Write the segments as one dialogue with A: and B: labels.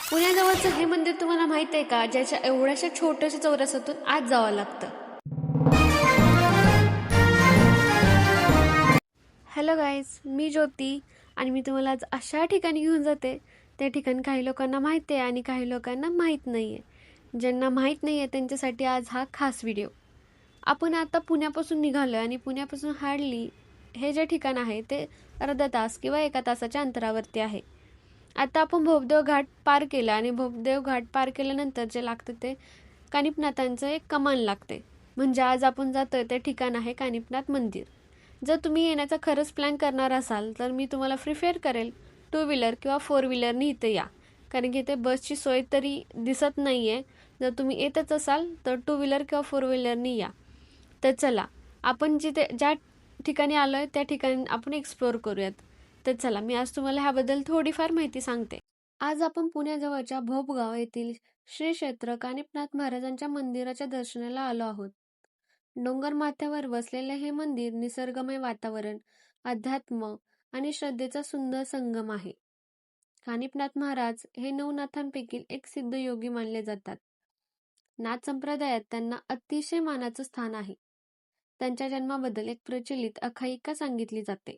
A: पुण्याजवळचं हे मंदिर तुम्हाला माहित आहे का, ज्याच्या एवढ्याशा छोट्याशा चौरसातून आत जावं लागतं. हॅलो गाईज, मी ज्योती आणि मी तुम्हाला आज अशा ठिकाणी घेऊन जाते. त्या ठिकाणी काही लोकांना माहीत आहे आणि काही लोकांना माहीत नाही आहे. ज्यांना माहीत नाही आहे त्यांच्यासाठी आज हा खास व्हिडिओ. आपण आता पुण्यापासून निघालो आणि पुण्यापासून हार्डली हे जे ठिकाण आहे ते अर्धा तास किंवा 1 तासाच्या अंतरावरती आहे. आता आपण भोपदेव घाट पार केला आणि भोपदेव घाट पार केल्यानंतर जे लागतं ते कानिफनाथांचं एक कमान लागते. म्हणजे आज आपण जातोय ते ठिकाण आहे कानिफनाथ मंदिर. जर तुम्ही येण्याचा खरंच प्लॅन करणार असाल तर मी तुम्हाला प्रिफेअर करेल 2 व्हीलर किंवा 4 व्हीलरनी इथे या, कारण की इथे बसची सोय तरी दिसत नाही आहे. जर तुम्ही येतच असाल तर 2 व्हीलर किंवा 4 व्हीलरनी या. तर चला, आपण ज्या ठिकाणी आलो आहे त्या ठिकाणी आपण एक्सप्लोअर करूयात. तर चला, मी आज तुम्हाला ह्याबद्दल थोडीफार माहिती सांगते. आज आपण पुण्याजवळच्या भोपगाव येथील श्री क्षेत्र कानिफनाथ महाराजांच्या मंदिराच्या दर्शनाला आलो आहोत. डोंगर माथ्यावर वसलेले हे मंदिर निसर्गमय वातावरण, अध्यात्म आणि श्रद्धेचा सुंदर संगम आहे. कानिफनाथ महाराज हे 9 नाथांपैकी एक सिद्ध योगी मानले जातात. नाथ संप्रदायात त्यांना अतिशय मानाचं स्थान आहे. त्यांच्या जन्माबद्दल एक प्रचलित आख्यायिका सांगितली जाते.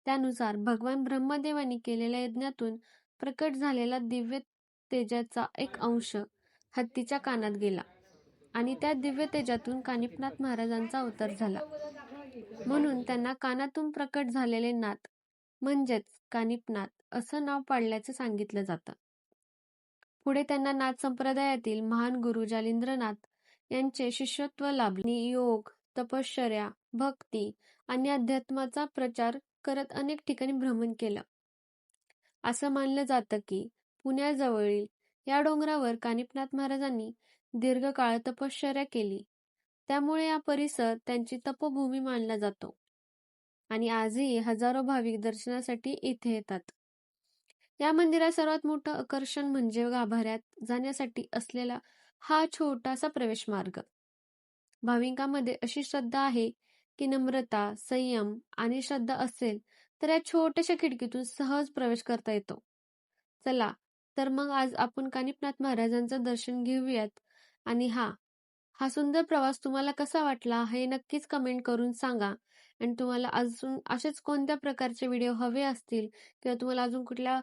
A: त्यानुसार भगवान ब्रह्मदेवानी केलेल्या यज्ञातून प्रकट झालेला दिव्य तेजाचा एक अंश हत्तीच्या कानात गेला आणि त्या दिव्य तेजातून कानिफनाथ महाराजांचा अवतार झाला. म्हणून त्यांना कानातून प्रकट झालेले नाथ म्हणजेच कानिफनाथ असं नाव पाडल्याचं सांगितलं जातं. पुढे त्यांना नाथ संप्रदायातील महान गुरु जालिंद्रनाथ यांचे शिष्यत्व लाभले. योग, तपश्चर्या, भक्ती आणि अध्यात्माचा प्रचार करत अनेक ठिकाणी भ्रमण केलं. असं मानलं जातं की पुण्याजवळील या डोंगरावर कानिफनाथ महाराजांनी दीर्घकाळ तपश्चर्या केली. त्यामुळे हा परिसर त्यांची तपोभूमी मानला जातो आणि आजही हजारो भाविक दर्शनासाठी इथे येतात. या मंदिरात सर्वात मोठं आकर्षण म्हणजे गाभाऱ्यात जाण्यासाठी असलेला हा छोटासा प्रवेश मार्ग. भाविकांमध्ये अशी श्रद्धा आहे की नम्रता, संयम आणि श्रद्धा असेल तर या छोट्याशा खिडकीतून सहज प्रवेश करता येतो. चला, तर मग आज आपण कानिफनाथ महाराजांचं दर्शन घेऊयात. आणि हा सुंदर प्रवास तुम्हाला कसा वाटला हे नक्कीच कमेंट करून सांगा. आणि तुम्हाला अजून असेच कोणत्या प्रकारचे व्हिडिओ हवे असतील किंवा तुम्हाला अजून कुठल्या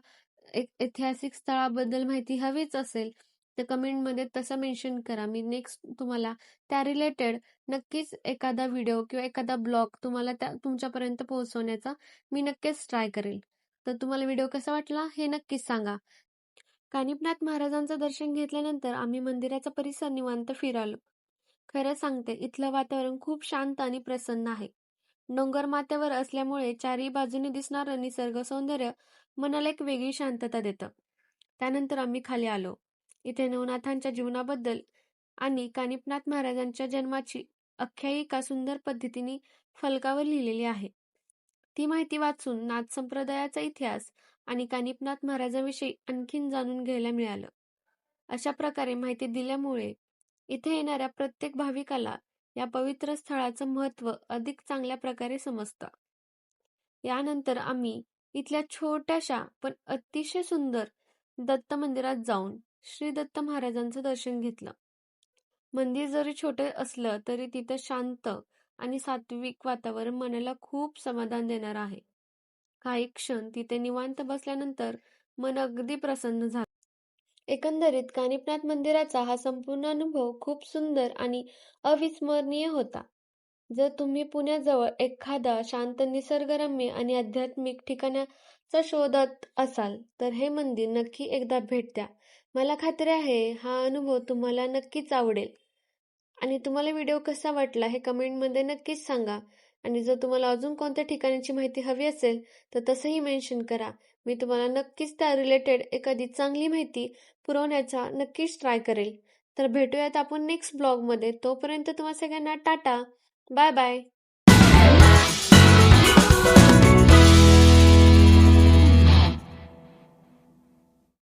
A: ऐतिहासिक स्थळाबद्दल माहिती हवीच असेल तर कमेंटमध्ये तसं मेन्शन करा. मी नेक्स्ट तुम्हाला त्या रिलेटेड नक्कीच एखादा व्हिडिओ किंवा एखादा ब्लॉग तुम्हाला तुमच्यापर्यंत पोहोचवण्याचा मी नक्कीच ट्राय करेल. तर तुम्हाला व्हिडिओ कसा वाटला हे नक्कीच सांगा. कानिफनाथ महाराजांचं दर्शन घेतल्यानंतर आम्ही मंदिराचा परिसर निवांत फिरालो. खरं सांगते, इथलं वातावरण खूप शांत आणि प्रसन्न आहे. डोंगर माथ्यावर असल्यामुळे चारही बाजूने दिसणारं निसर्ग सौंदर्य मनाला एक वेगळी शांतता देतं. त्यानंतर आम्ही खाली आलो. इथे नवनाथांच्या जीवनाबद्दल आणि कानिफनाथ महाराजांच्या जन्माची आख्यायिका सुंदर पद्धतीने फलकावर लिहिलेली आहे. ती माहिती वाचून नाथ संप्रदायाचा इतिहास आणि कानिफनाथ महाराजांविषयी आणखीन जाणून घ्यायला मिळालं. अशा प्रकारे माहिती दिल्यामुळे इथे येणाऱ्या प्रत्येक भाविकाला या पवित्र स्थळाचं महत्त्व अधिक चांगल्या प्रकारे समजतं. यानंतर आम्ही इथल्या छोट्याशा पण अतिशय सुंदर दत्त मंदिरात जाऊन श्री दत्त महाराजांचं दर्शन घेतलं. मंदिर जरी छोटे असलं तरी तिथं शांत आणि सात्विक वातावरण मनाला खूप समाधान देणार आहे. काही क्षण तिथे निवांत बसल्यानंतर मन अगदी प्रसन्न झालं. एकंदरीत कानिफनाथ मंदिराचा हा संपूर्ण अनुभव खूप सुंदर आणि अविस्मरणीय होता. जर तुम्ही पुण्याजवळ एखादा शांत निसर्गरम्य आणि आध्यात्मिक ठिकाणाचा शोधात असाल तर हे मंदिर नक्की एकदा भेट द्या. मला खात्री आहे हा अनुभव तुम्हाला नक्कीच आवडेल. आणि तुम्हाला व्हिडिओ कसा वाटला हे कमेंटमध्ये नक्कीच सांगा. आणि जर तुम्हाला अजून कोणत्या ठिकाणाची माहिती हवी असेल तर तसंही मेन्शन करा. मी तुम्हाला नक्कीच त्या रिलेटेड एखादी चांगली माहिती पुरवण्याचा नक्कीच ट्राय करेल. तर भेटूयात आपण नेक्स्ट ब्लॉगमध्ये. तोपर्यंत तुम्हा सगळ्यांना टाटा, बाय बाय.